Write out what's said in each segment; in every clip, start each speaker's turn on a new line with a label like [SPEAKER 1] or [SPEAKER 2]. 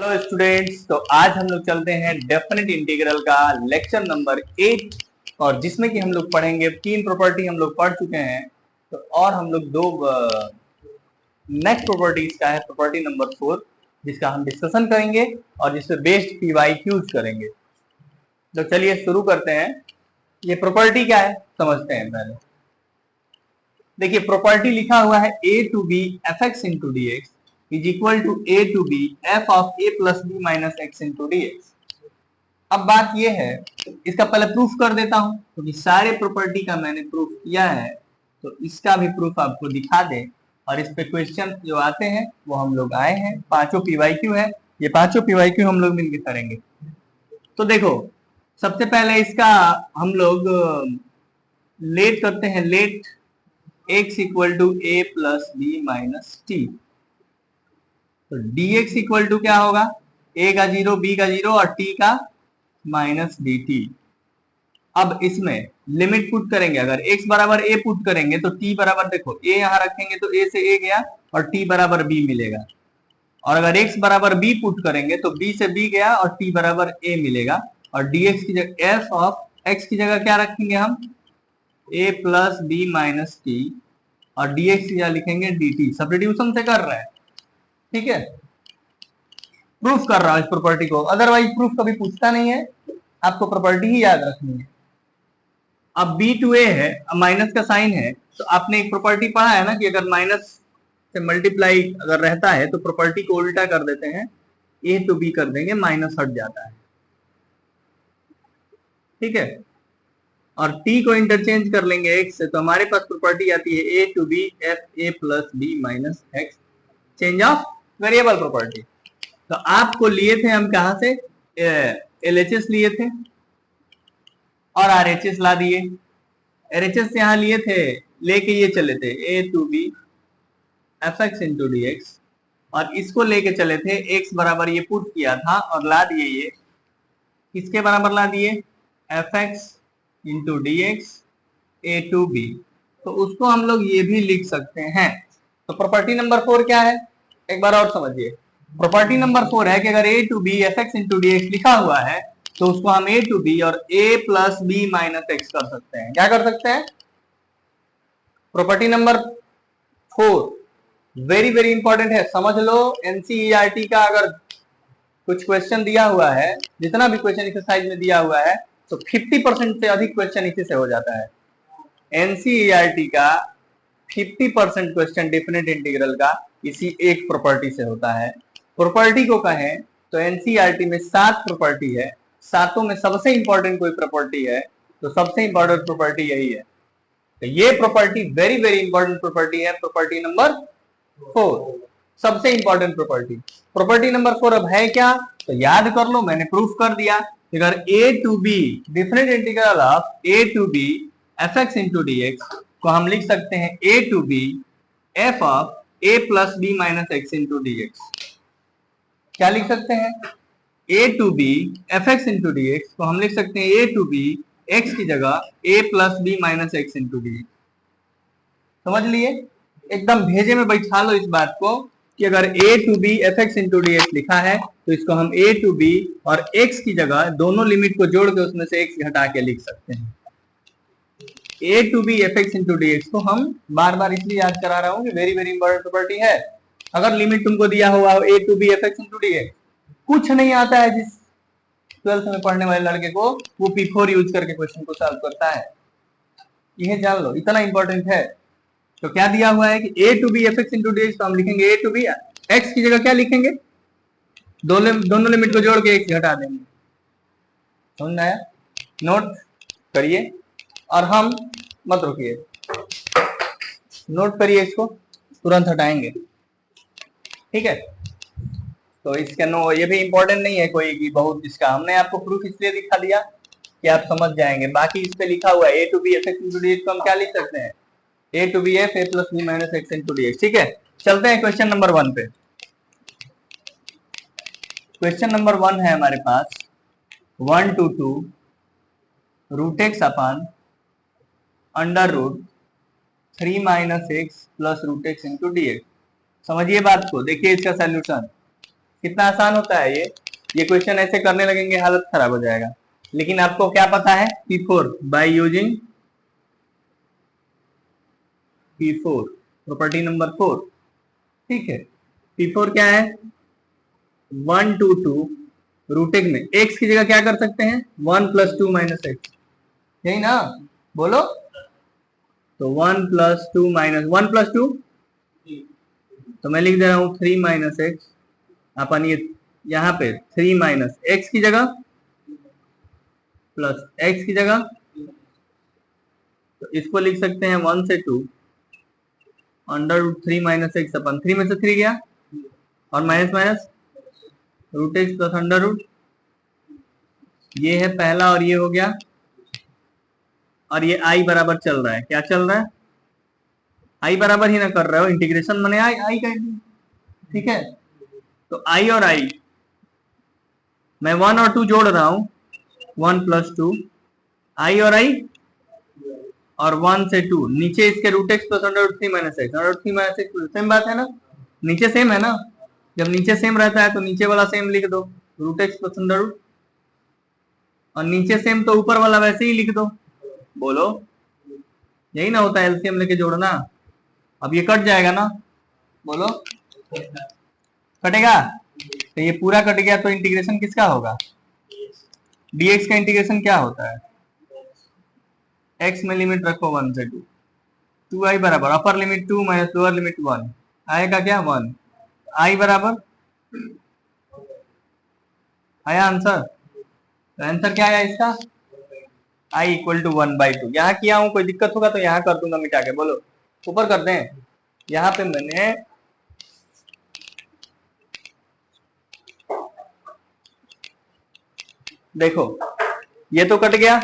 [SPEAKER 1] Hello students, तो आज हम लोग चलते हैं डेफिनेट इंटीग्रल का लेक्चर नंबर 8 और जिसमें कि हम लोग पढ़ेंगे तीन प्रॉपर्टी हम लोग पढ़ चुके हैं। तो और हम लोग दो नेक्स्ट प्रॉपर्टीज का है प्रॉपर्टी नंबर 4 जिसका हम डिस्कशन करेंगे और जिसपे बेस्ड पीवाईक्यूज करेंगे। तो चलिए शुरू करते हैं। ये प्रॉपर्टी क्या है समझते हैं पहले। देखिए प्रॉपर्टी लिखा हुआ है a to B F x into D X is equal to A to B F of A plus B minus x into D X. अब बात यह है, इसका पहले प्रूफ कर देता हूं क्योंकि तो सारे प्रॉपर्टी का मैंने प्रूफ किया है, तो इसका भी प्रूफ आपको दिखा दे। और इस पे क्वेश्चन जो आते हैं वो हम लोग आए हैं, पांचों पीवाईक्यू है, ये पांचों पीवाईक्यू हम लोग मिलकर करेंगे। तो देखो सबसे पहले इसका हम लोग लेट करते हैं, let x equal to A plus B minus T. तो dx इक्वल टू क्या होगा, a का 0 b का 0 और t का माइनस dt। अब इसमें लिमिट पुट करेंगे, अगर x बराबर a पुट करेंगे तो t बराबर, देखो a यहां रखेंगे तो a से a गया और t बराबर b मिलेगा। और अगर x बराबर b पुट करेंगे तो b से b गया और t बराबर a मिलेगा। और dx की जगह f ऑफ x की जगह क्या रखेंगे हम, a plus B minus T और dx की जगह लिखेंगे dt। सब्स्टिट्यूशन से कर रहे हैं, ठीक है, प्रूफ कर रहा हूं इस प्रॉपर्टी को, अदरवाइज प्रूफ कभी पूछता नहीं है, आपको प्रॉपर्टी ही याद रखनी है। अब b टू a है, अब माइनस का साइन है, तो आपने एक प्रॉपर्टी पढ़ा है ना कि अगर माइनस से मल्टीप्लाई अगर रहता है तो प्रॉपर्टी को उल्टा कर देते हैं, a टू b कर देंगे, माइनस हट जाता है, ठीक है। और t को इंटरचेंज कर लेंगे x से, तो हमारे पास प्रॉपर्टी आती है a to B F A plus B minus X, change of variable property. तो आपको लिए थे हम कहां से, LHS लिए थे और RHS ला दिए। LHS यहां लिए थे, लेके ये चले थे a to B F x into D X, और इसको लेके चले थे x बराबर ये पुट किया था और ला दिए, ये किसके बराबर ला दिए, F x into D X A to B. तो उसको हम लोग ये भी लिख सकते हैं। तो प्रॉपर्टी नंबर 4 क्या है, एक बार और समझिए। प्रॉपर्टी नंबर 4 है कि अगर a to B F x into D X लिखा हुआ है तो उसको हम a टू बी और a plus B minus X कर सकते हैं। क्या कर सकते हैं, property number 4 very very important है, समझ लो। एनसीईआरटी का अगर कुछ क्वेश्चन दिया हुआ है, जितना भी क्वेश्चन एक्सरसाइज में दिया हुआ है, तो 50% से अधिक क्वेश्चन इसी से हो जाता है। एनसीईआरटी का 50% क्वेश्चन डेफिनेट इंटीग्रल का इसी एक प्रॉपर्टी से होता है। प्रॉपर्टी को कहें तो एनसीईआरटी में 7 प्रॉपर्टी है, सातों में सबसे इंपॉर्टेंट कोई प्रॉपर्टी है तो सबसे इंपॉर्टेंट प्रॉपर्टी यही है। तो ये property very very important property है, प्रॉपर्टी नंबर 4 सबसे इंपॉर्टेंट प्रॉपर्टी। प्रॉपर्टी नंबर 4 अब है क्या, तो याद कर लो, मैंने प्रूफ कर दिया। अगर a to B different integral of a to B F x into D x को हम लिख सकते हैं a to B F of a plus B minus x into D X. क्या लिख सकते हैं, a to B F x into D x को हम लिख सकते हैं a टू बी x की जगह a plus B minus x into D X. समझ लिए, एकदम भेजे में बैठा लो इस बात को कि अगर a to B F x into D X लिखा है तो इसको हम a टू बी और x की जगह दोनों लिमिट को जोड़ के उसमें से x घटा के लिख सकते हैं। a to B F x into D x को हम बार बार इसलिए याद करा रहा हूं कि वेरी वेरी इंपॉर्टेंट प्रॉपर्टी है। अगर लिमिट तुमको दिया हुआ a to B F x into D X, कुछ नहीं आता है, जिस 12th में पढ़ने वाले लड़के को वो P4 यूज करके क्वेश्चन को सॉल्व करता है, यह जान लो, इतना इंपॉर्टेंट है। तो क्या दिया हुआ है कि a to B F x into D x, तो हम लिखेंगे a टू बी, x की जगह क्या लिखेंगे, दोनों लिमिट को जोड़ के x घटा देंगे। समझ आया, नोट करिए और हम मत रुकिए, नोट करिए, इसको तुरंत हटाएंगे, ठीक है। तो इसका नो, ये भी इंपॉर्टेंट नहीं है कोई कि बहुत, इसका हमने आपको प्रूफ इसलिए दिखा दिया कि आप समझ जाएंगे। बाकी इस पे लिखा हुआ है a to B F x into D x को हम क्या लिख सकते हैं, a to B F A plus B minus x into D X, ठीक है। चलते हैं क्वेश्चन नंबर 1 पे। क्वेश्चन नंबर 1 है हमारे पास 1 to 2 root X upon under root 3 minus x plus root X into D X. समझिए बात को, देखिए इसका सोल्यूशन। कितना आसान होता है ये क्वेश्चन ऐसे करने लगेंगे हालत खराब हो जाएगा। लेकिन आपको क्या पता है, P4 by using P4 property number 4, ठीक है। P4 क्या है, 1 2 2 रूटेक में x की जगह क्या कर सकते हैं, 1 + 2 - x, यही ना, बोलो। तो 1 + 2 - 1 + 2, तो मैं लिख दे रहा हूं 3 - x, अपन ये यहाँ पे 3 - x की जगह प्लस x की जगह, तो इसको लिख सकते हैं 1 से 2 √3 - x अपन 3 में से 3 गया और माइनस माइनस √x प्लस √, ये है पहला और ये हो गया। और ये i बराबर चल रहा है, क्या चल रहा है, i बराबर ही ना कर रहे हो, इंटीग्रेशन मने i का, ठीक है। तो i और i मैं 1 और 2 जोड़ रहा हूं, 1 + 2 i और i और 1 से 2 नीचे इसके √x plus √3 - x, √3 - x same बात है ना, नीचे सेम है ना, जब नीचे सेम रहता है तो नीचे वाला सेम लिख दो √x प्लस √, और नीचे सेम तो ऊपर वाला वैसे ही लिख दो, बोलो, यही ना होता है एलसीएम लेके जोड़ना। अब ये कट जाएगा ना, बोलो, कटेगा, तो ये पूरा कट गया, तो इंटीग्रेशन किसका होगा, dx का इंटीग्रेशन क्या होता है, x में लिमिट रखो 1 से 2, 2i बराबर upper limit 2 minus lower limit 1, आएगा क्या 1, i बराबर, आया आंसर, तो आंसर क्या आया इसका, i = 1/2। यहाँ किया हूं, कोई दिक्कत होगा तो यहाँ कर दूंगा मिटा के, बोलो, ऊपर कर दें, यहाँ पे मैंने देखो ये तो कट गया,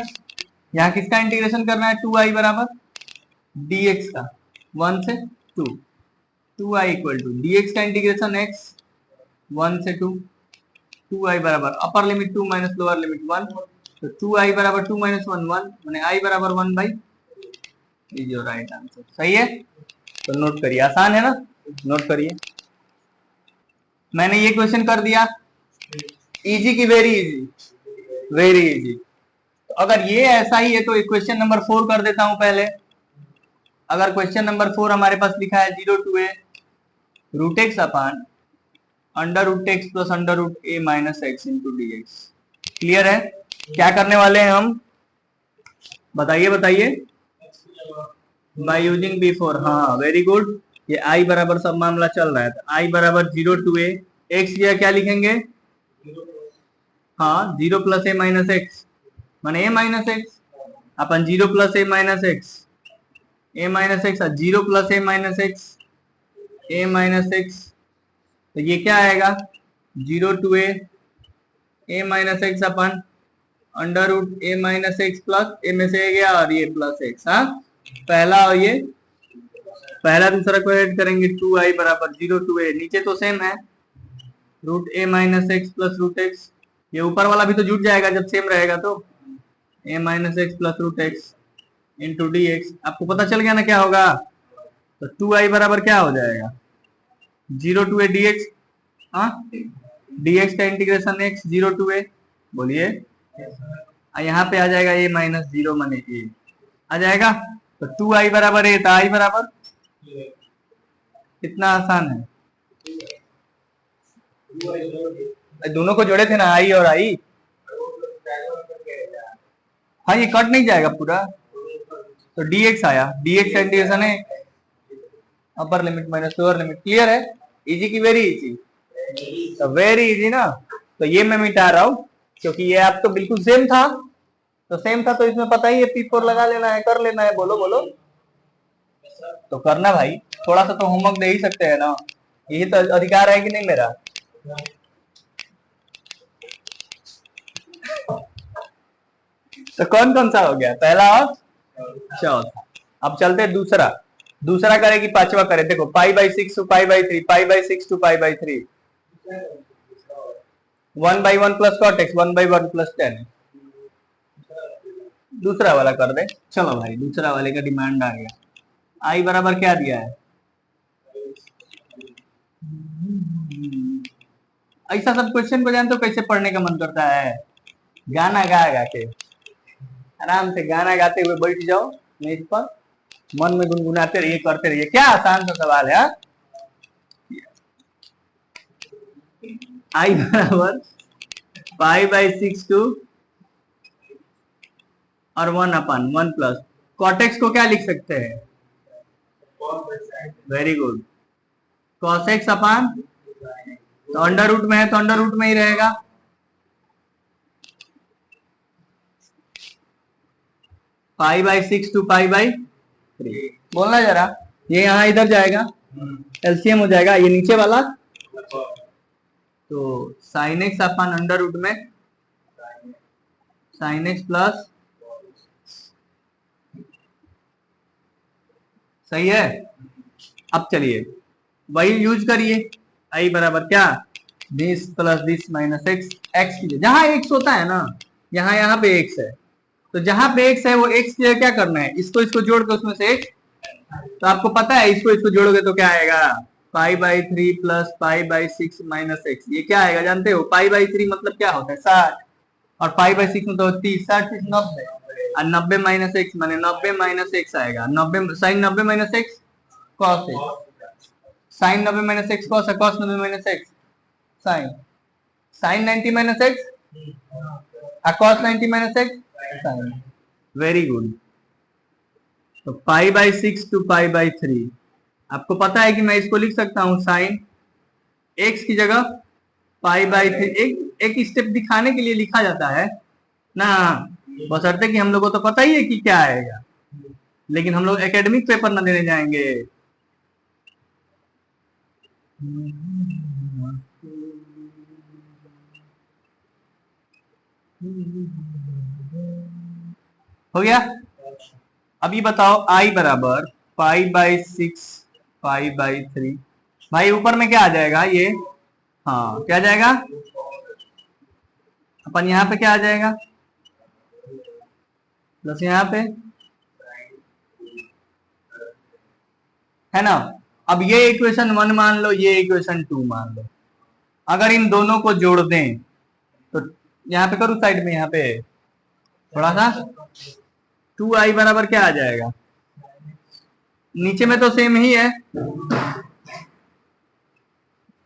[SPEAKER 1] यहाँ किसका इंटीग्रेशन करना है, 2i बराबर dx का 1 से 2, 2i = dx का इंटीग्रेशन x 1 से 2, 2i बराबर upper limit 2 minus lower limit 1, तो 2i बराबर 2 - 1 1, माने i बराबर 1/, इज योर राइट आंसर, सही है। तो नोट करिए, आसान है ना, नोट करिए, मैंने ये क्वेश्चन कर दिया, इजी की वेरी इजी, वेरी इजी। तो अगर ये ऐसा ही है तो क्वेश्चन नंबर 4 कर देता हूं पहले। अगर क्वेश्चन नंबर 4 हमारे पास लिखा है 0 to a √x upon √x plus √a - x into dx, clear है, क्या करने वाले हैं हम, बताइए बताइए, बाय यूजिंग P4, हाँ वेरी गुड। ये i बराबर सब मामला चल रहा है, तो i बराबर 0 to a, x की क्या लिखेंगे, हाँ 0 + a - x माने a - x, upon 0 + a - x, a - x, 0 + a - x, a - x, तो ये क्या आएगा 0 to a - x upon √a - x plus a में से गया और ये प्लस x, हाँ पहला और ये पहला दूसरा को ऐड करेंगे, 2i बराबर 0 to a, नीचे तो सेम है √a - x प्लस √x, ये ऊपर वाला भी तो जुट जाएगा जब सेम रहेगा, तो a - x plus √x into dx, आपको पता चल गया ना क्या होगा, तो 2i बराबर क्या हो जाएगा 0 to a dx, हाँ dx का इंटीग्रेशन x 0 to a, बोलिए, यहाँ पे आ जाएगा a - 0 माने a आ जाएगा, तो 2i बराबर a, तो i बराबर, कितना आसान है, दोनों को जोड़े थे ना i और i, हाँ ये कट नहीं जाएगा पूरा, तो dx आया, dx का इंटीग्रेशन है upper limit minus lower limit, clear है, इजी की वेरी इजी, तो वेरी इजी ना, तो ये मैं मिटा रहा हूं क्योंकि ये आप तो बिल्कुल सेम था, तो सेम था तो इसमें पता ही है P4 लगा लेना है, कर लेना है, बोलो बोलो, तो करना भाई, थोड़ा सा तो होमवर्क दे ही सकते हैं ना, यही तो अधिकार है कि नहीं मेरा, तो कौन कौन सा हो गया, पहला और चौथा। अब चलते हैं दूसरा, दूसरा करेगी पांचवा करे, देखो π/6 to π/3, π/6 to π/3, 1/1 plus cot x, 1/1 plus tan, दूसरा वाला कर दे, चलो भाई दूसरा वाले का डिमांड आ गया, i बराबर क्या दिया है, ऐसा सब क्वेश्चन को जानते हो कैसे पढ़ने का मन करता है? गाना गा गा के, आराम से गाना गाते हुए बैठ जाओ मेज पर, मन में गुनगुनाते रहिए, करते रहिए। क्या आसान सा सवाल है। आई बराबर पाई बाई 6 टू और 1 अपन 1 प्लस कॉटेक्स को क्या लिख सकते हैं? Very good. कॉस एक्स अपान, तो अंडर रूट में है तो अंडर रूट में ही रहेगा। Pi by 6 to pi by 3, बोलना जरा, ये यहाँ इधर जाएगा, एलसीएम हो जाएगा, ये नीचे वाला तो sine x upon under root में साइन एक्स प्लस, सही है। अब चलिए वही यूज करिए, आई बराबर क्या, this plus this minus x, x की जहां एक्स होता है ना, यहाँ पे एक्स है, तो जहां पे एक्स है वो एक्स की जगह क्या करना है, इसको इसको जोड़ के उसमें से एक्स, तो आपको पता है इसको इसको जोड़ोगे तो क्या आएगा, पाई by 3 plus pi by 6 minus x, ये क्या आएगा जानते हो? पाई बाई 3 मतलब क्या होता है 60, और पाई बाई 6 मतलब 30, 60 90, और 90 माइनस एक्स माने 90 माइनस एक्स आएगा, 90 sine 90 minus x cos x, sine 90 minus x cos है, cos 90 minus x sine, sine 90 minus x cos 90 minus x sine. Very good. तो pi by 6 to pi by 3, आपको पता है कि मैं इसको लिख सकता हूं साइन एक्स की जगह पाई बाई 3, एक स्टेप दिखाने के लिए लिखा जाता है ना, बशर्ते कि हम लोग को तो पता ही है कि क्या आएगा, लेकिन हम लोग एकेडमिक पेपर ना देने जाएंगे। हो गया। अभी बताओ आई बराबर पाई बाई 6 पाई बाई 3, भाई ऊपर में क्या आ जाएगा ये, हाँ क्या आ जाएगा, अपन यहाँ पे क्या आ जाएगा, प्लस यहाँ पे, है ना। अब ये इक्वेशन 1 मान लो, ये इक्वेशन 2 मान लो, अगर इन दोनों को जोड़ दें तो यहाँ पे करूँ साइड में, यहाँ पे थोड़ा सा 2i बराबर क्या आ जाएगा, नीचे में तो सेम ही है,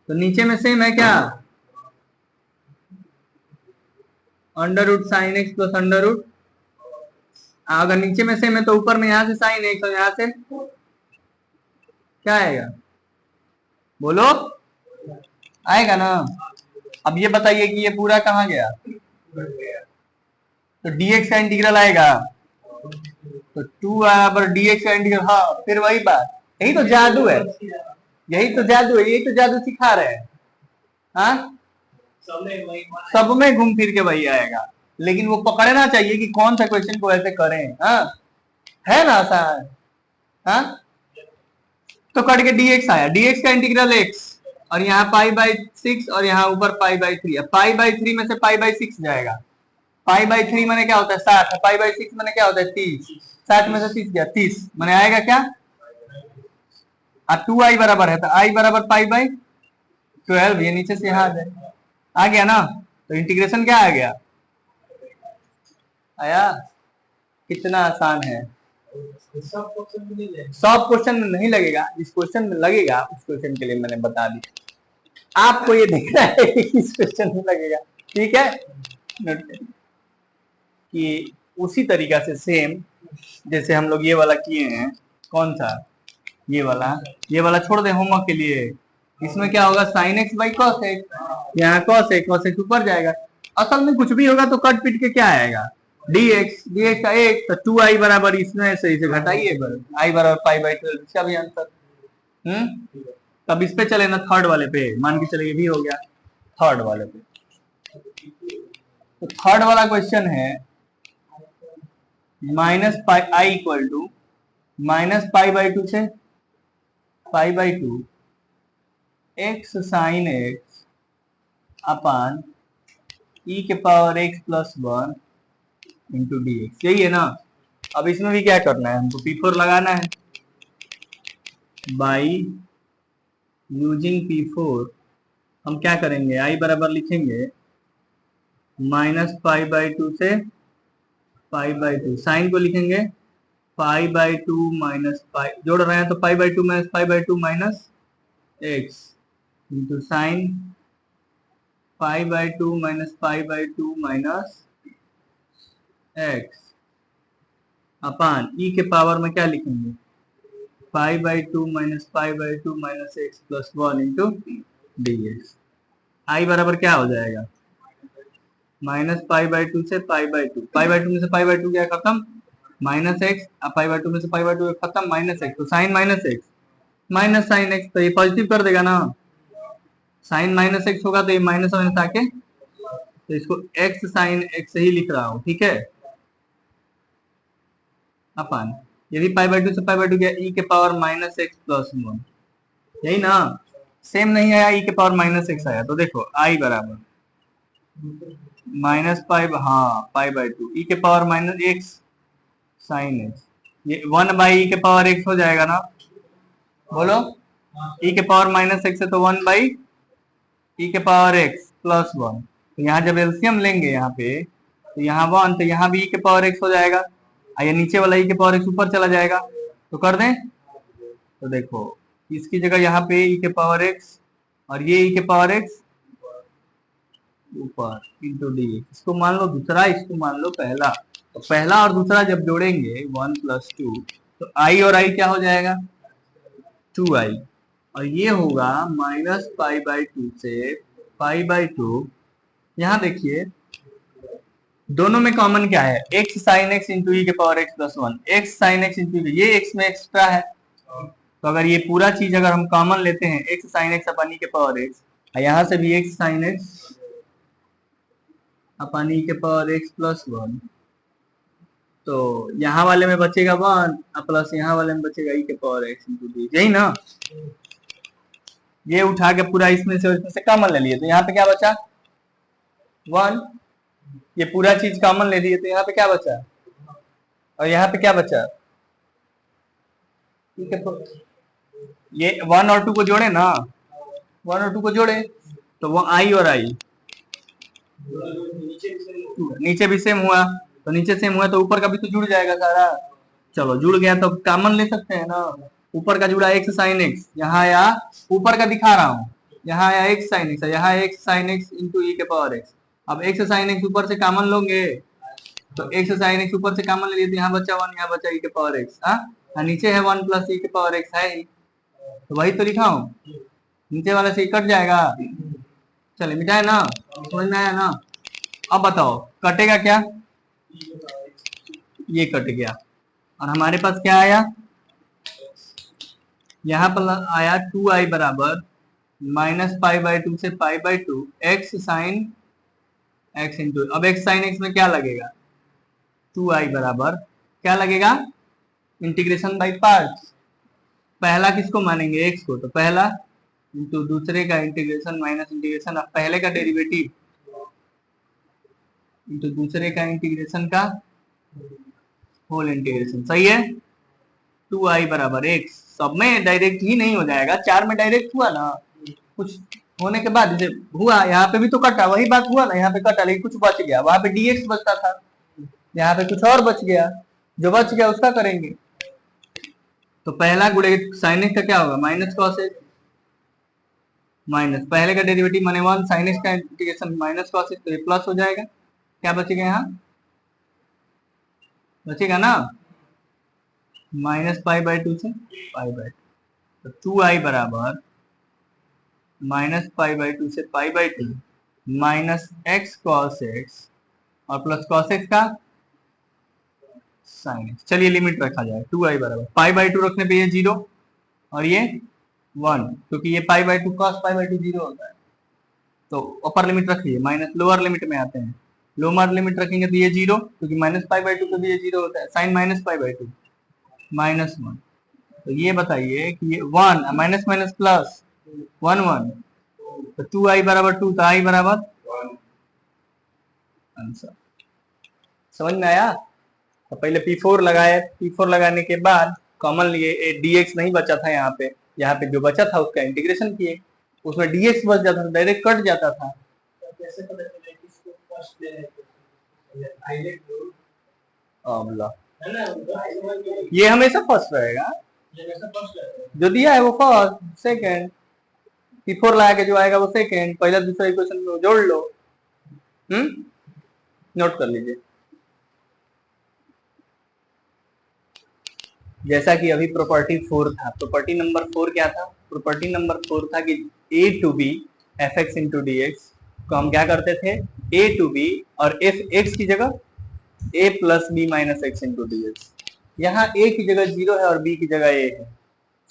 [SPEAKER 1] तो नीचे में सेम है क्या, under root sine x plus under root, अगर नीचे में सेम है तो ऊपर में यहाँ से साइन एक्स और यहाँ से क्या आएगा, बोलो आएगा ना। अब ये बताइए कि ये पूरा कहाँ गया, तो dx का इंटीग्रल आएगा, तो 2 बराबर dx का इंटीग्रल, हाँ फिर वही बात, यही तो जादू है, यही तो जादू है, यही तो जादू सिखा रहे हैं। हाँ सब में घूम फिर के वही आएगा, लेकिन वो पकड़ना चाहिए कि कौन सा क्वेश्चन को ऐसे करें। हाँ है ना आसान। हाँ तो कट के dx आया, dx का इंटीग्रल x, और यहाँ पाई बाई 6 और यहाँ ऊपर पाई बाई 3, पाई बाई 3 में से पाई बाई 6 जाएगा, पाई बाई 3 मैंने क्या होता है 60, पाई बाई 6 मैंने क्या होता है 30, 60 में से 30 गया 30, मैंने आएगा क्या, 2i बराबर है, तो i बराबर पाई बाई 12, ये नीचे से यहाँ आ गया ना, तो इंटीग्रेशन क्या आ गया, आया। कितना आसान है, सब क्वेश्चन में नहीं लगेगा, इस क्वेश्चन में लगेगा, उस क्वेश्चन के लिए मैंने बता दिया, आपको ये दिख रहा है कि इस क्वेश्चन में लगेगा, ठीक है, कि उसी तरीका से सेम जैसे हम लोग ये वाला किए हैं, कौन सा, ये वाला छोड़ दे होमवर्क के लिए, इसमें क्या होगा sine x by cos x, यहाँ कॉस एक्स ऊपर जाएगा, असल में कुछ भी होगा तो कट पीट के क्या आएगा, dx का एक, तो 2i बराबर इसमें से इसे घटाइए, i बराबर पाई बाई 12, इसका भी आंसर। तब इस पे चले ना, थर्ड वाले पे, मान के चले ये भी हो गया थर्ड वाले पे, तो थर्ड वाला क्वेश्चन है minus pi I equal to minus pi by 2 से pi by 2 x sine x upon e के power x plus 1 into D x, यही है ना। अब इसमें भी क्या करना है, हमको P4 लगाना है, बाई यूजिंग P4 हम क्या करेंगे, आई बराबर लिखेंगे -π/2 से π/2, साइन को लिखेंगे π/2 माइनस पाई, जोड़ रहे हैं तो π/2 minus π/2 minus x into sine π/2 minus π/2 minus x upon e के पावर में क्या लिखेंगे π/2 minus π/2 minus x plus 1 into D x. I बराबर क्या हो जाएगा -π/2 से π/2, π/2 में से π/2 क्या खत्म माइनस एक्स, अब π/2 में से π/2 खत्म माइनस एक्स, तो sine minus X minus sine X, तो ये पॉजिटिव कर देगा ना, साइन माइनस एक्स होगा तो ये माइनस माइनस आके, तो इसको एक्स साइन एक्स ही लिख रहा हूं, ठीक है। अपान यदि π/2 से π/2 गया ई के पावर माइनस एक्स प्लस 1, यही ना, सेम नहीं आया, ई के पावर माइनस एक्स आया, तो देखो आई बराबर -π, हाँ π/2 ई के power minus x sine x, ये 1/e के पावर एक्स हो जाएगा ना, बोलो e के पावर माइनस एक्स है तो 1/e के पावर एक्स प्लस 1, तो यहाँ जब एलसीएम लेंगे यहाँ पे तो यहाँ 1, तो यहाँ भी e के पावर एक्स हो जाएगा, ये नीचे वाला e के पावर एक्स ऊपर चला जाएगा, तो कर दें, तो देखो इसकी जगह यहाँ पे e के पावर एक्स और ये e के पावर एक्स ऊपर इंटू डी, इसको मान लो दूसरा, इसको मान लो पहला, तो पहला और दूसरा जब जोड़ेंगे 1 + 2 तो आई और आई क्या हो जाएगा 2i, और ये होगा -π/2 से π/2। यहाँ देखिए दोनों में कॉमन क्या है, x sin x इंटू ई के power x plus 1, x sin x into ये x में एक्स्ट्रा है, तो अगर ये पूरा चीज अगर हम कॉमन लेते हैं x sin x अपन ई के पावर x, यहाँ से भी x sin x अपन ई के पावर x प्लस 1, तो यहाँ वाले में बचेगा 1 प्लस यहाँ वाले में बचेगा ई के पावर x इंटू डी, यही ना, ये उठा के पूरा इसमें से कॉमन ले लिए, तो यहाँ पे क्या बचा 1, ये पूरा चीज कॉमन ले लिए तो यहाँ पे क्या बचा, और यहाँ पे क्या बचा, ये 1 और 2 को जोड़े ना, 1 और 2 को जोड़े तो वो आई और आई, नीचे भी सेम हुआ, तो नीचे सेम हुआ तो ऊपर का भी तो जुड़ जाएगा सारा, चलो जुड़ गया तो कॉमन ले सकते हैं ना, ऊपर का जुड़ा x sin x, यहाँ आया ऊपर का दिखा रहा हूँ, यहाँ आया x sin x, यहाँ x sin x इंटू ई के पावर x, अब x sin x ऊपर से कॉमन लोगे तो x sin x ऊपर से कॉमन ले लिए तो यहाँ बचा 1, यहाँ बचा ई के पावर x, हाँ नीचे है 1 प्लस ई के पावर x है ही, तो वही तो लिखा हूँ, नीचे वाला से कट जाएगा, चले मिटाए ना, समझ में आया ना। अब बताओ कटेगा क्या, ये कट गया और हमारे पास क्या आया, यहाँ पर आया 2i बराबर -π/2 से π/2 x sin x इंटू, अब x sin x में क्या लगेगा 2i बराबर क्या लगेगा इंटीग्रेशन बाय पार्ट्स, पहला किसको मानेंगे x को, तो पहला इंटू दूसरे का इंटीग्रेशन माइनस इंटीग्रेशन, अब पहले का डेरिवेटिव इंटू दूसरे का इंटीग्रेशन का होल इंटीग्रेशन, सही है। 2i बराबर x, सब में डायरेक्ट ही नहीं हो जाएगा, 4 में डायरेक्ट हुआ ना, कुछ होने के बाद जैसे हुआ, यहाँ पे भी तो कटा, वही बात हुआ ना, यहाँ पे कटा लेकिन कुछ बच गया, वहां पे dx बचता था, यहाँ पे कुछ और बच गया, जो बच गया उसका करेंगे, तो पहला गुणे साइन एक्स का क्या होगा माइनस कॉस एक्स, माइनस पहले का डेरिवेटिव माने 1 साइन एक्स का इंटीग्रेशन माइनस कॉस एक्स, तो ये प्लस हो जाएगा, क्या बचेगा यहाँ बचेगा ना -π/2 से π/2, तो 2i बराबर -π/2 से π/2 माइनस एक्स कॉस एक्स और प्लस कॉस एक्स का साइन एक्स, चलिए लिमिट रखा जाए 2i बराबर π/2 रखने पे ये 0 और ये 1, क्योंकि ये π/2 cos π/2 0 होता है, तो अपर लिमिट रखिए, माइनस लोअर लिमिट में आते हैं, लोअर लिमिट रखेंगे तो ये 0, क्योंकि -π/2 पे भी ये 0 होता है, साइन -π/2 -1, तो ये बताइए कि ये 1 माइनस माइनस प्लस 1 1, तो 2i बराबर 2, तो i बराबर 1, आंसर समझ में आया। तो पहले P4 लगाए, P4 लगाने के बाद कॉमन लिए dx नहीं बचा था, यहाँ पे जो बचा था उसका इंटीग्रेशन किए, उसमें dx बच जाता था, डायरेक्ट कट जाता था।
[SPEAKER 2] कैसे पता चले कि इसको फर्स्ट ले लेते हाईलाइट करो
[SPEAKER 1] अबला
[SPEAKER 2] है ना,
[SPEAKER 1] ये हमेशा फर्स्ट रहेगा,
[SPEAKER 2] ये हमेशा फर्स्ट रहता है।
[SPEAKER 1] जो दिया है वो फर्स्ट, सेकंड, P4 लगा के जो आएगा वो सेकंड, पहला दूसरा इक्वेशन में जोड़ लो। नोट कर लीजिए। जैसा कि अभी प्रॉपर्टी 4 था, प्रॉपर्टी नंबर 4 क्या था? प्रॉपर्टी नंबर 4 था कि a to B F x into D x को हम क्या करते थे, a टू बी और एफ एक्स की जगह a plus B minus x into D X. यहाँ a की जगह 0 है और b की जगह a है।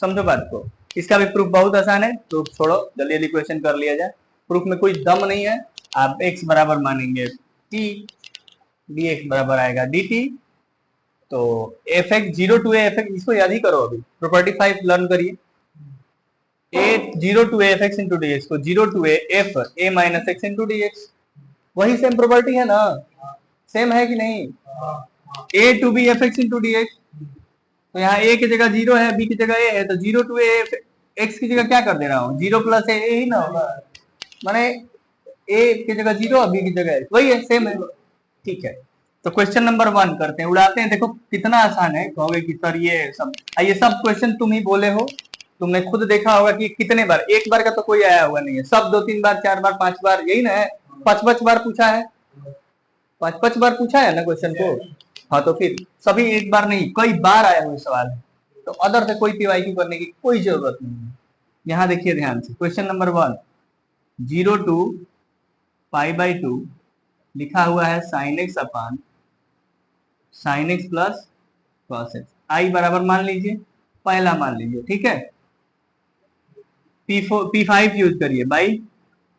[SPEAKER 1] समझो बात को। इसका भी प्रूफ बहुत आसान है, प्रूफ छोड़ो, जल्दी जल्दी क्वेश्चन कर लिया जाए। प्रूफ में कोई दम नहीं है। आप x बराबर मानेंगे t, dx बराबर आएगा dt। तो f x 0 to f x, इसको याद ही करो, अभी प्रॉपर्टी 5 लर्न करिए। A 0 to f x into D x को 0 to f a minus x into D x, वही सेम प्रॉपर्टी है ना, सेम है कि नहीं? A to B F x into D x, तो यहाँ ए की जगह 0 है, बी की जगह ए है, तो 0 टू ए एक्स की जगह क्या कर दे रहा हूँ, 0 प्लस ए ही ना होगा, माने ए की जगह 0 और बी की जगह वही है, सेम है। ठीक है, तो क्वेश्चन नंबर 1 करते हैं, उड़ाते हैं। देखो कितना आसान है, कहोगे कि सर ये सब, ये सब क्वेश्चन तुम ही बोले हो, तुमने खुद देखा होगा कि कितने बार, एक बार का तो कोई आया हुआ नहीं है, सब 2-3 बार 4 बार 5 बार, यही ना है, 5-5 बार पूछा है, 5-5 बार पूछा है ना क्वेश्चन को। हाँ तो फिर सभी एक बार नहीं, कई बार आए हुए सवाल है, तो अदर से कोई पीवाईक्यू करने की कोई जरूरत नहीं है। यहाँ देखिए ध्यान से, question number 1, 0 to pi by 2 लिखा हुआ है sine x upon sine x plus cos x, I बराबर मान लीजिए, पहला मान लीजिए, ठीक है। P5 यूज करिए बाई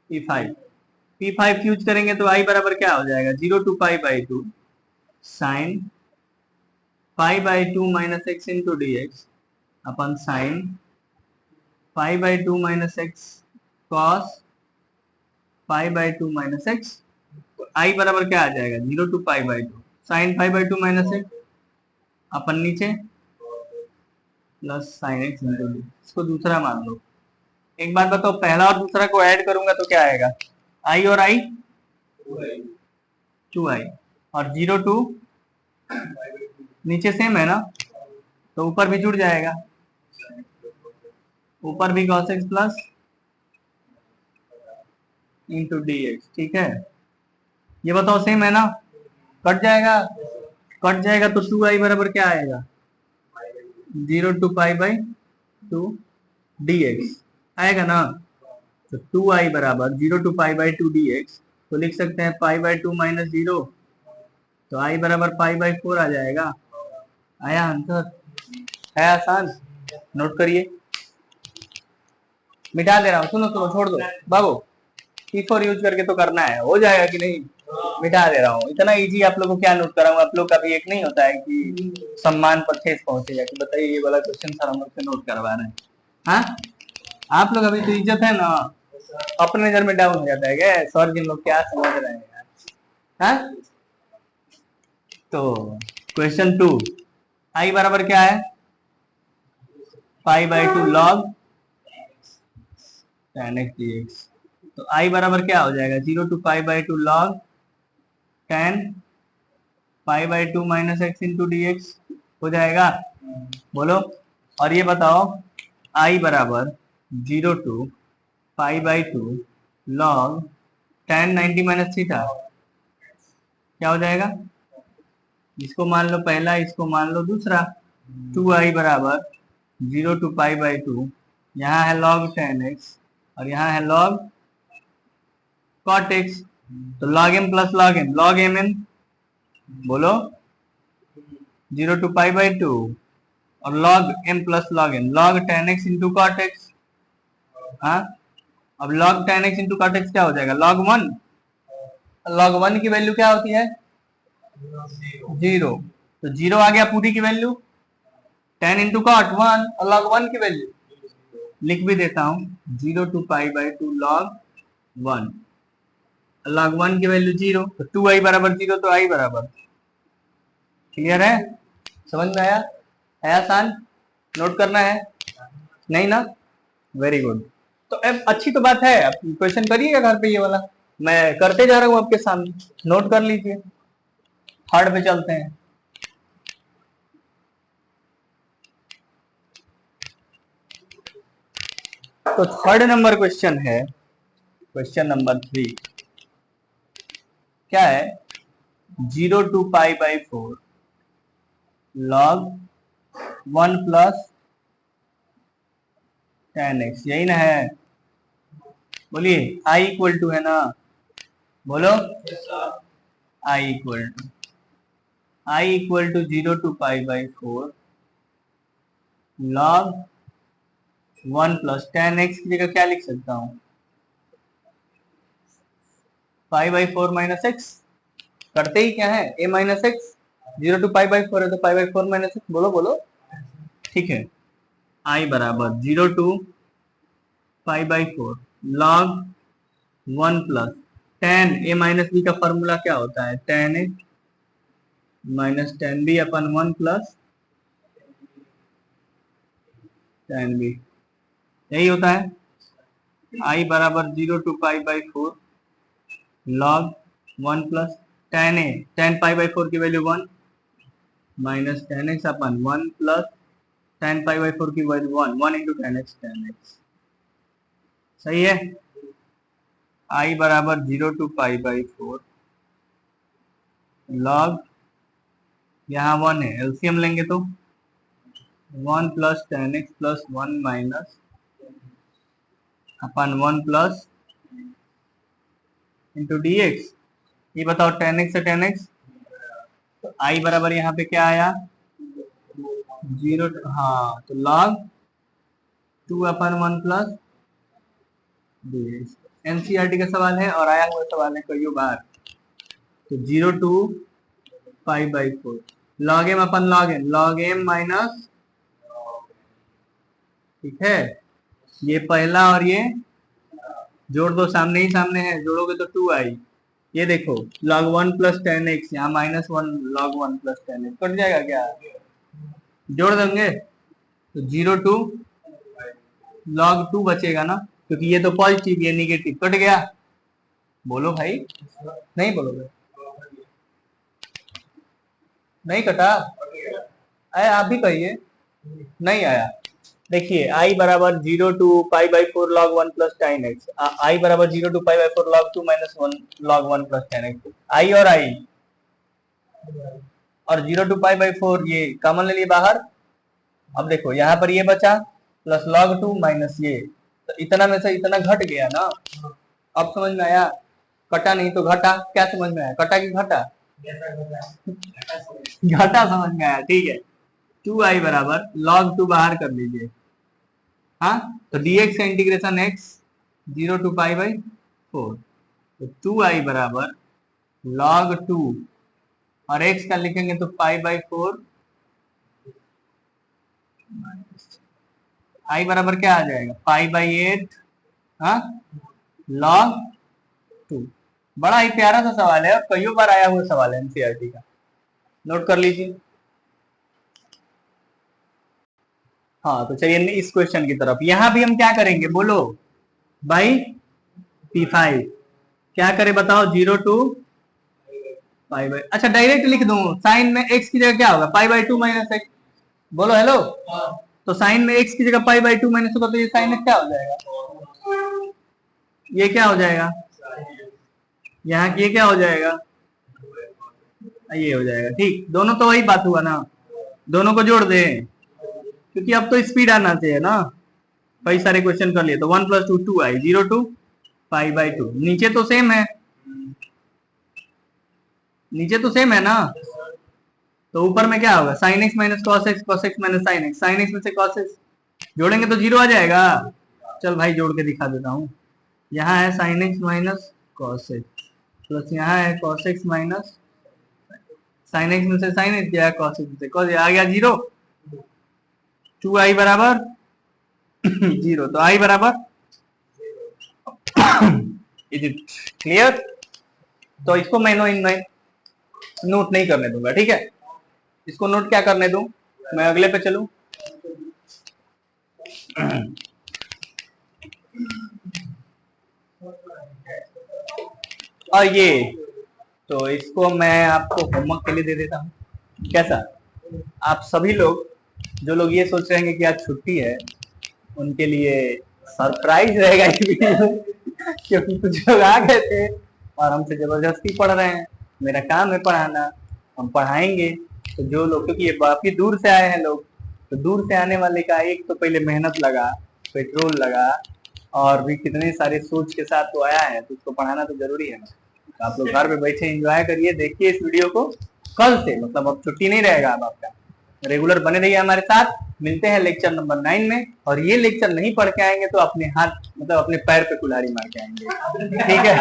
[SPEAKER 1] P5, P5 यूज करेंगे तो आई बराबर क्या हो जाएगा, 0 to pi by 2 sine pi by 2 minus x into D x upon sine pi by 2 minus x cos pi by 2 minus x, I बराबर क्या आ जाएगा, 0 to pi by 2 sine pi by 2 minus x upon नीचे plus sine x into d, इसको दूसरा मान लो। एक बार बताओ, पहला और दूसरा को ऐड करूंगा तो क्या आएगा, आई और आई 2i, और 0 टू नीचे सेम है ना, तो ऊपर भी जुड़ जाएगा, ऊपर भी cos x plus into D X, ठीक है। ये बताओ सेम है ना, कट जाएगा, कट जाएगा तो 2i बराबर क्या आएगा, 0 to pi by 2 D X आएगा ना। तो 2i बराबर 0 to pi by 2 D x, तो लिख सकते हैं पाई बाई 2 माइनस 0, तो i बराबर पाई बाई 4 आ जाएगा। आया आंसर, है आसान, नोट करिए। मिटा दे रहा हूँ, सुनो सुनो, छोड़ दो बाबू, P4 यूज करके तो करना है, हो जाएगा कि नहीं, मिटा दे रहा हूँ। इतना इजी आप लोगों को क्या नोट कराऊँ, आप लोग का भी एक नहीं होता है कि सम्मान पर ठेस पहुंचेगा कि बताइए ये वाला क्वेश्चन सर हम लोग से नोट करवा रहे हैं। हाँ, आप लोग अभी तो इज्जत है ना, अपने नजर में डाउन हो जाता है क्या, सर जिन लोग क्या समझ रहे हैं यार। हाँ, तो क्वेश्चन 2, आई बराबर क्या है, पाई by 2 log tan x dx, तो आई बराबर क्या हो जाएगा, 0 to pi by 2 log tan pi by 2 minus x into D X हो जाएगा, बोलो। और ये बताओ, आई बराबर 0 to pi by 2 log tan 90 minus theta, क्या हो जाएगा, इसको मान लो पहला, इसको मान लो दूसरा। 2i बराबर 0 टू पाई बाई 2, यहाँ है log tan x और यहाँ है log cot x, तो log m plus log m, बोलो 0 टू पाई बाई 2 और log m plus log tan x into cot x। हाँ, अब log tan x into cot x क्या हो जाएगा, log 1 की वैल्यू क्या होती है, 0, तो 0 आ गया पूरी की वैल्यू, tan इंटू कॉट 1 और log 1 की वैल्यू लिख भी देता हूँ, 0 to pi by 2 log 1, log 1 की वैल्यू 0, तो 2i बराबर 0, तो i बराबर, क्लियर है, समझ में आया, है आसान, नोट करना है नहीं ना, वेरी गुड। तो तो अब अच्छी तो बात है, आप क्वेश्चन करिएगा घर पे ये वाला, मैं करते जा रहा हूँ आपके सामने, नोट कर लीजिए। थर्ड पे चलते हैं। तो थर्ड नंबर क्वेश्चन है, क्वेश्चन नंबर 3 क्या है, 0 to pi by 4 log 1 plus 10x, यही ना है? बोलिए, i इक्वल टू है ना, बोलो, i equal to 0 to pi by 4 log 1 plus 10x की जगह क्या लिख सकता हूँ, पाई बाई 4 माइनस एक्स, करते ही क्या है, a minus x, 0 to pi by 4 है तो पाई बाई 4 माइनस एक्स, बोलो बोलो, ठीक है। i बराबर 0 to pi by 4 log 1 plus 10 a minus B का फॉर्मूला क्या होता है, 10a माइनस 10b अपन 1 प्लस 10b, यही होता है। i बराबर 0 to pi by 4 log 1 plus 10a, 10 pi by 4 की value 1 minus 10x upon 1 plus 10 pi by 4 की वैल्यू 1, 1 इंटू 10x 10x, सही है। i बराबर 0 to पाई बाई 4 log, यहाँ 1 है, एलसीएम लेंगे तो 1 प्लस 10x प्लस 1 माइनस अपन 1 प्लस इंटू dx, ये बताओ 10x से 10x, तो i बराबर यहाँ पे क्या आया, 0, हाँ तो log 2 अपन 1 प्लस dx, एनसीईआरटी का सवाल है और आया हुआ सवाल है कई बार। तो 0 to pi by 4 log m upon log m minus, ठीक है, ये पहला और ये जोड़ दो, सामने ही सामने है, जोड़ोगे तो 2i, ये देखो log 1 प्लस 10x, यहाँ minus 1 log 1 plus 10x, cut जाएगा क्या, जोड़ देंगे तो 0 to log 2 बचेगा ना, क्योंकि ये तो पॉजिटिव ये निगेटिव, कट गया, बोलो भाई, नहीं बोलोगे, नहीं कटा, आया, आप भी कहिए, नहीं आया। देखिए i बराबर 0 to pi by 4 log 1 plus 10x, i बराबर 0 to pi by 4 log 2 minus 1 log 1 plus 10x, i और 0 to पाई बाई 4 ये कॉमन ले लिए बाहर, अब देखो यहाँ पर ये बचा प्लस log 2 माइनस ये, तो इतना में से इतना घट गया ना, अब समझ में आया, कटा नहीं तो घटा, क्या समझ में आया, कटा कि घटा, घटा समझ में आया, ठीक है। 2i बराबर log 2 बाहर कर लीजिए, हाँ तो dx का integration x 0 to pi by 4, तो 2i बराबर log 2 और x का लिखेंगे तो पाई बाई 4, i बराबर क्या आ जाएगा, पाई बाई 8, हाँ log 2, बड़ा ही प्यारा सा सवाल है और कई बार आया हुआ सवाल है एनसीईआरटी का, नोट कर लीजिए। हाँ तो चलिए इस क्वेश्चन की तरफ, यहां भी हम क्या करेंगे बोलो भाई, P5 क्या करे बताओ, 0 to पाई बाई, अच्छा डायरेक्ट लिख दूं, साइन में x की जगह क्या होगा, पाई बाई 2 माइनस एक्स, बोलो हेलो, तो साइन में x की जगह पाई बाई 2 माइनस होगा तो ये साइन क्या हो जाएगा, ये क्या हो जाएगा, यहाँ की ये क्या हो जाएगा, ये हो जाएगा, ठीक, दोनों तो वही बात हुआ ना, दोनों को जोड़ दे, क्योंकि अब तो स्पीड आना चाहिए ना, कई सारे क्वेश्चन कर लिए, तो 1 plus 2 2i 0 to pi by 2, नीचे तो सेम है, नीचे तो सेम है ना, तो ऊपर में क्या होगा, sine x minus cos x, cos x minus sine x, sine x में से कॉस एक्स जोड़ेंगे तो 0 आ जाएगा, चल भाई जोड़ के दिखा देता हूँ, यहाँ है sine x minus cos x plus यहाँ है cos x minus sine x में से साइन एक्स गया, कॉस एक्स में से कॉस, आ गया 0, 2i बराबर 0, तो i बराबर इज इट क्लियर, तो इसको मैं नोट नहीं करने दूंगा, ठीक है, इसको नोट क्या करने दूं, मैं अगले पे चलूं। और ये तो इसको मैं आपको होमवर्क के लिए दे देता हूँ, कैसा? आप सभी लोग जो लोग ये सोच रहे हैं कि आज छुट्टी है, उनके लिए सरप्राइज रहेगा ये वीडियो क्योंकि कुछ लोग आ गए थे और हमसे जबरदस्ती पढ़ रहे हैं। मेरा काम है पढ़ाना, हम पढ़ाएंगे। तो जो लोग, क्योंकि ये काफी दूर से आए हैं लोग, तो दूर से आने वाले का एक तो पहले मेहनत लगा, पेट्रोल लगा, और भी कितने सारे सोच के साथ तो आया है, तो उसको पढ़ाना तो जरूरी है ना। तो आप लोग घर पे बैठे एंजॉय करिए, देखिए इस वीडियो को। कल से मतलब अब छुट्टी नहीं रहेगा, अब आपका रेगुलर बने रहिए हमारे साथ। मिलते हैं लेक्चर नंबर 9 में, और ये लेक्चर नहीं पढ़ के आएंगे तो अपने हाथ मतलब अपने पैर पे कुल्हाड़ी मार के आएंगे, ठीक है?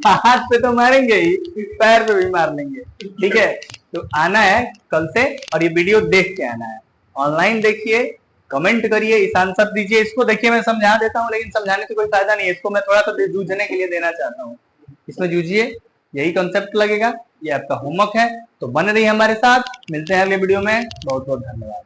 [SPEAKER 1] हाथ पे तो मारेंगे ही, पैर पे भी मार लेंगे, ठीक है? तो आना है कल से, और ये वीडियो देख के आना है। ऑनलाइन देखिए, कमेंट करिए, इस आंसर दीजिए। इसको देखिए मैं समझा देता हूँ, लेकिन समझाने से कोई फायदा नहीं है, इसको मैं थोड़ा सा जूझने के लिए देना चाहता हूँ। इसमें जूझिए, यही कॉन्सेप्ट लगेगा। ये आपका होमवर्क है, तो बने रहिए हमारे साथ। मिलते हैं अगले वीडियो में। बहुत बहुत धन्यवाद।